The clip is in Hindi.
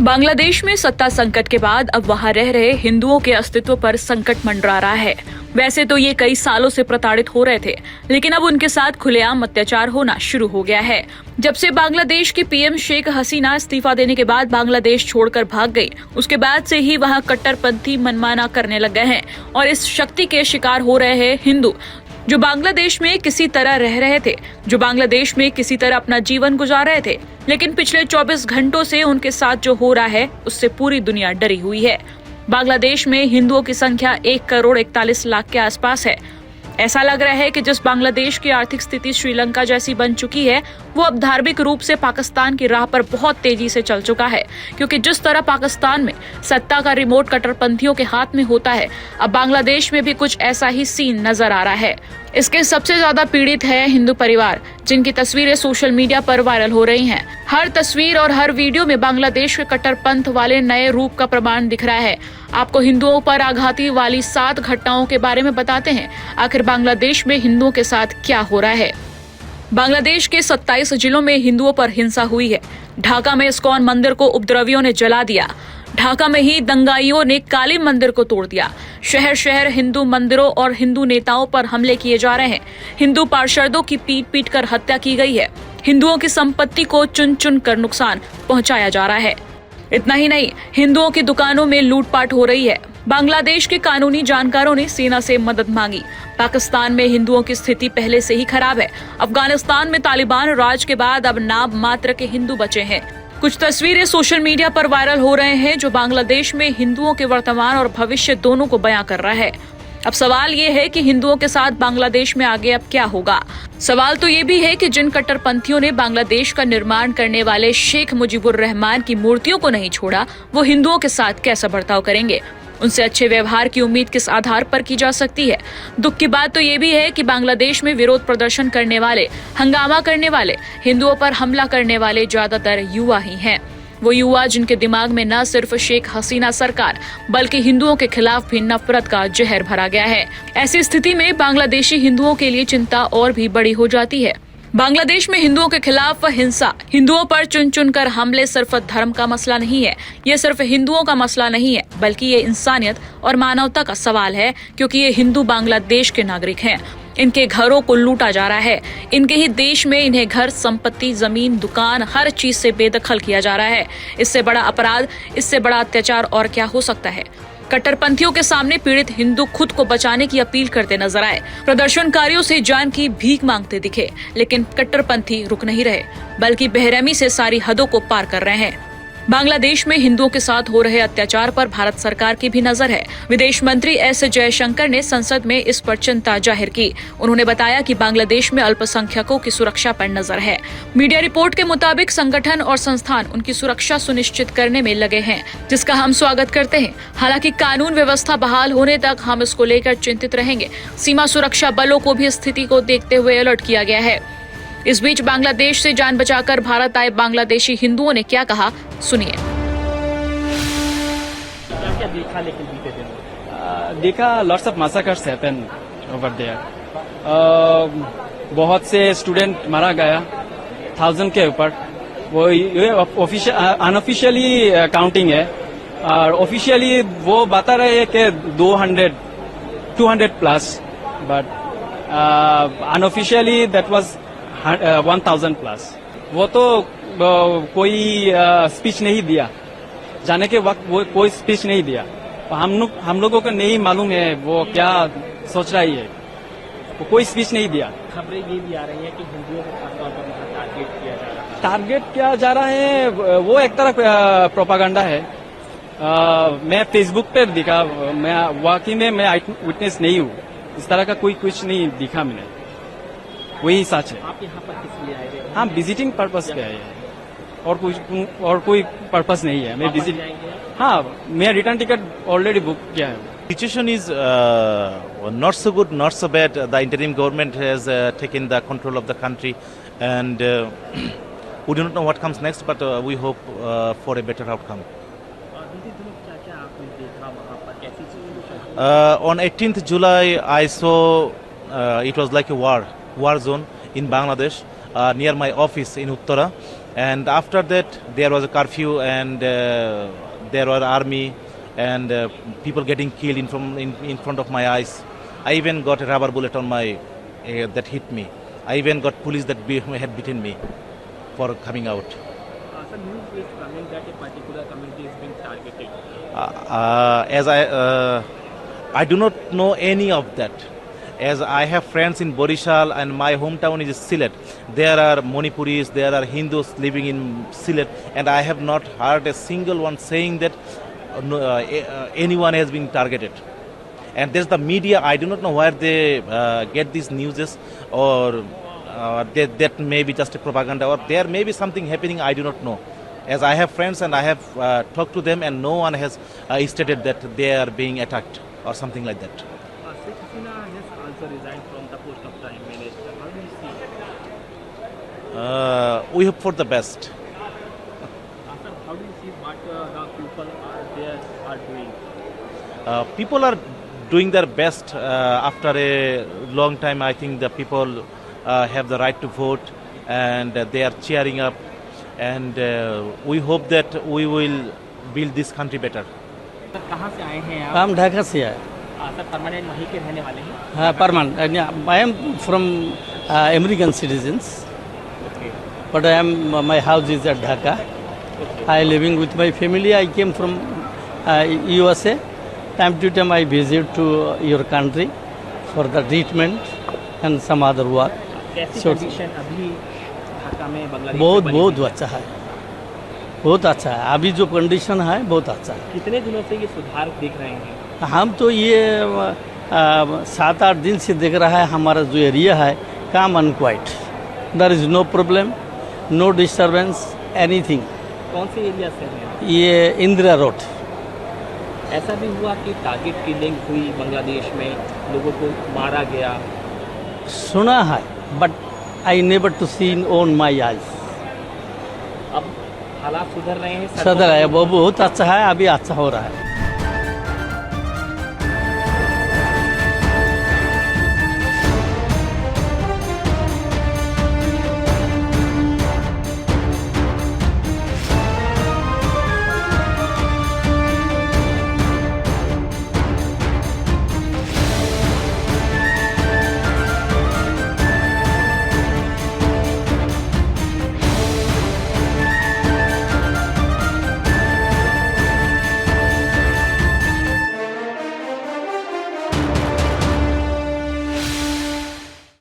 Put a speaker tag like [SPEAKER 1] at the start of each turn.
[SPEAKER 1] बांग्लादेश में सत्ता संकट के बाद अब वहां रह रहे हिंदुओं के अस्तित्व पर संकट मंडरा रहा है। वैसे तो ये कई सालों से प्रताड़ित हो रहे थे, लेकिन अब उनके साथ खुलेआम अत्याचार होना शुरू हो गया है। जब से बांग्लादेश की पीएम शेख हसीना इस्तीफा देने के बाद बांग्लादेश छोड़कर भाग गई, उसके बाद से ही वहां कट्टरपंथी मनमाना करने लग गए हैं और इस शक्ति के शिकार हो रहे हैं हिंदू जो बांग्लादेश में किसी तरह रह रहे थे, जो बांग्लादेश में किसी तरह अपना जीवन गुजार रहे थे। लेकिन पिछले 24 घंटों से उनके साथ जो हो रहा है उससे पूरी दुनिया डरी हुई है। बांग्लादेश में हिंदुओं की संख्या 1,41,00,000 के आसपास है। ऐसा लग रहा है कि जिस बांग्लादेश की आर्थिक स्थिति श्रीलंका जैसी बन चुकी है, वो अब धार्मिक रूप से पाकिस्तान की राह पर बहुत तेजी से चल चुका है, क्योंकि जिस तरह पाकिस्तान में सत्ता का रिमोट कट्टरपंथियों के हाथ में होता है, अब बांग्लादेश में भी कुछ ऐसा ही सीन नजर आ रहा है। इसके सबसे ज्यादा पीड़ित है हिंदू परिवार, जिनकी तस्वीरें सोशल मीडिया पर वायरल हो रही हैं। हर तस्वीर और हर वीडियो में बांग्लादेश के कट्टरपंथ वाले नए रूप का प्रमाण दिख रहा है। आपको हिंदुओं पर आघाती वाली 7 घटनाओं के बारे में बताते हैं, आखिर बांग्लादेश में हिंदुओं के साथ क्या हो रहा है। बांग्लादेश के 27 जिलों में हिंदुओं पर हिंसा हुई है। ढाका में इस्कॉन मंदिर को उपद्रवियों ने जला दिया। ढाका में ही दंगाइयों ने काली मंदिर को तोड़ दिया। शहर शहर हिंदू मंदिरों और हिंदू नेताओं पर हमले किए जा रहे हैं। हिंदू पार्षदों की पीट पीट कर हत्या की गई है। हिंदुओं की संपत्ति को चुन चुन कर नुकसान पहुंचाया जा रहा है। इतना ही नहीं, हिंदुओं की दुकानों में लूटपाट हो रही है। बांग्लादेश के कानूनी जानकारों ने सेना से मदद मांगी। पाकिस्तान में हिंदुओं की स्थिति पहले से ही खराब है। अफगानिस्तान में तालिबान राज के बाद अब नाम मात्र के हिंदू बचे हैं। कुछ तस्वीरें सोशल मीडिया पर वायरल हो रहे हैं जो बांग्लादेश में हिंदुओं के वर्तमान और भविष्य दोनों को बयां कर रहा है। अब सवाल ये है कि हिंदुओं के साथ बांग्लादेश में आगे अब क्या होगा। सवाल तो ये भी है कि जिन कट्टरपंथियों ने बांग्लादेश का निर्माण करने वाले शेख मुजीबुर रहमान की मूर्तियों को नहीं छोड़ा, वो हिंदुओं के साथ कैसा बर्ताव करेंगे। उनसे अच्छे व्यवहार की उम्मीद किस आधार पर की जा सकती है। दुख की बात तो ये भी है कि बांग्लादेश में विरोध प्रदर्शन करने वाले, हंगामा करने वाले, हिंदुओं पर हमला करने वाले ज्यादातर युवा ही हैं। वो युवा जिनके दिमाग में न सिर्फ शेख हसीना सरकार बल्कि हिंदुओं के खिलाफ भी नफरत का जहर भरा गया है। ऐसी स्थिति में बांग्लादेशी हिंदुओं के लिए चिंता और भी बड़ी हो जाती है। बांग्लादेश में हिंदुओं के खिलाफ हिंसा, हिंदुओं पर चुन चुन कर हमले सिर्फ धर्म का मसला नहीं है। ये सिर्फ हिंदुओं का मसला नहीं है, बल्कि ये इंसानियत और मानवता का सवाल है, क्योंकि ये हिंदू बांग्लादेश के नागरिक हैं। इनके घरों को लूटा जा रहा है। इनके ही देश में इन्हें घर, संपत्ति, जमीन, दुकान, हर चीज से बेदखल किया जा रहा है। इससे बड़ा अपराध, इससे बड़ा अत्याचार और क्या हो सकता है। कट्टरपंथियों के सामने पीड़ित हिंदू खुद को बचाने की अपील करते नजर आए, प्रदर्शनकारियों से जान की भीख मांगते दिखे, लेकिन कट्टरपंथी रुक नहीं रहे, बल्कि बेरहमी से सारी हदों को पार कर रहे हैं। बांग्लादेश में हिंदुओं के साथ हो रहे अत्याचार पर भारत सरकार की भी नजर है। विदेश मंत्री एस जयशंकर ने संसद में इस पर चिंता जाहिर की। उन्होंने बताया कि बांग्लादेश में अल्पसंख्यकों की सुरक्षा पर नजर है। मीडिया रिपोर्ट के मुताबिक संगठन और संस्थान उनकी सुरक्षा सुनिश्चित करने में लगे हैं, जिसका हम स्वागत करते हैं। हालांकि कानून व्यवस्था बहाल होने तक हम इसको लेकर चिंतित रहेंगे। सीमा सुरक्षा बलों को भी स्थिति को देखते हुए अलर्ट किया गया है। इस बीच बांग्लादेश से जान बचाकर भारत आए बांग्लादेशी हिंदुओं ने क्या कहा, सुनिए।
[SPEAKER 2] देखा lots of massacres happen over there. बहुत से स्टूडेंट मारा गया, 1000 के ऊपर। वो अनऑफिशियली काउंटिंग है, और ऑफिशियली वो बता रहे हैं कि 200 plus, but unofficially that was 1000 plus. वो तो कोई स्पीच नहीं दिया, जाने के वक्त वो कोई स्पीच नहीं दिया। हम लोगों को नहीं मालूम है वो क्या सोच रहा है। वो कोई स्पीच नहीं दिया।
[SPEAKER 3] खबरें ये भी आ रही है कि हिंदुओं को खासतौर पर टारगेट किया जा रहा है।
[SPEAKER 2] टारगेट किया जा रहा है, वो एक तरह प्रोपागंडा है। मैं फेसबुक पे दिखा, मैं वाकई में मैं विटनेस नहीं हूँ, इस तरह का कोई कुछ नहीं दिखा मैंने। वही सच है।
[SPEAKER 3] आप यहाँ पर किस लिए आए थे?
[SPEAKER 2] हाँ, विजिटिंग पर्पस पे आए हैं, और कोई पर्पस नहीं है। मैं विजिट, हाँ, मैं रिटर्न टिकट ऑलरेडी बुक किया है।
[SPEAKER 4] Situation is not so good, not so bad. The interim government has taken the control of the country, and we do not know what comes next, but we hope for a better outcome. On 18th July, I saw it was like a war zone in Bangladesh near my office in Uttara. And after that, there was a curfew, and there were army and people getting killed in front of my eyes. I even got a rubber bullet on my that hit me. I even got police that had beaten me for coming out.
[SPEAKER 3] Sir, news is coming that a particular community is being targeted.
[SPEAKER 4] As I do not know any of that. As I have friends in Borishal and my hometown is Sylhet. There are Manipuris, there are Hindus living in Sylhet, and I have not heard a single one saying that anyone has been targeted. And there's the media. I do not know where they get these newses, or that may be just a propaganda, or there may be something happening. I do not know. As I have friends and I have talked to them, and no one has stated that they are being attacked or something like that.
[SPEAKER 3] Sheikh Hasina has also resigned from the post of Prime Minister. How do you see it?
[SPEAKER 4] We hope for the best.
[SPEAKER 3] Sir, how do you see what the people are doing?
[SPEAKER 4] People are doing their best after a long time. I think the people have the right to vote, and they are cheering up, and we hope that we will build this country better.
[SPEAKER 3] Sir कहाँ से आए हैं आप?
[SPEAKER 5] हम ढाका से आए
[SPEAKER 3] सर परमानेंट वहीं के रहने वाले हैं?
[SPEAKER 5] हाँ permanent I am from American citizens
[SPEAKER 3] okay
[SPEAKER 5] but I am my house is at Dhaka I living with my family I came from USA. Time to time I visit to your country for the treatment and some other work.
[SPEAKER 3] कैसी
[SPEAKER 5] So-
[SPEAKER 3] कंडीशन अभी ढाका में बांग्लादेश
[SPEAKER 5] बहुत
[SPEAKER 3] में बनी
[SPEAKER 5] बहुत
[SPEAKER 3] हुई?
[SPEAKER 5] अच्छा है, बहुत अच्छा है. अभी जो कंडीशन है बहुत अच्छा है.
[SPEAKER 3] कितने दिनों से ये सुधार दिख रहे हैं?
[SPEAKER 5] हम तो ये 7-8 दिन से देख रहा है हमारा जो एरिया है काम unquiet. There is no problem, no disturbance, anything.
[SPEAKER 3] कौन से एरिया से हैं?
[SPEAKER 5] ये इंदिरा रोड.
[SPEAKER 3] ऐसा भी हुआ कि टारगेट किलिंग हुई बांग्लादेश में, लोगों को मारा गया.
[SPEAKER 5] सुना है but I never to see in own my eyes.
[SPEAKER 3] अब हालात सुधर रहे हैं?
[SPEAKER 5] सदर है वो बहुत अच्छा है, अभी अच्छा हो रहा है.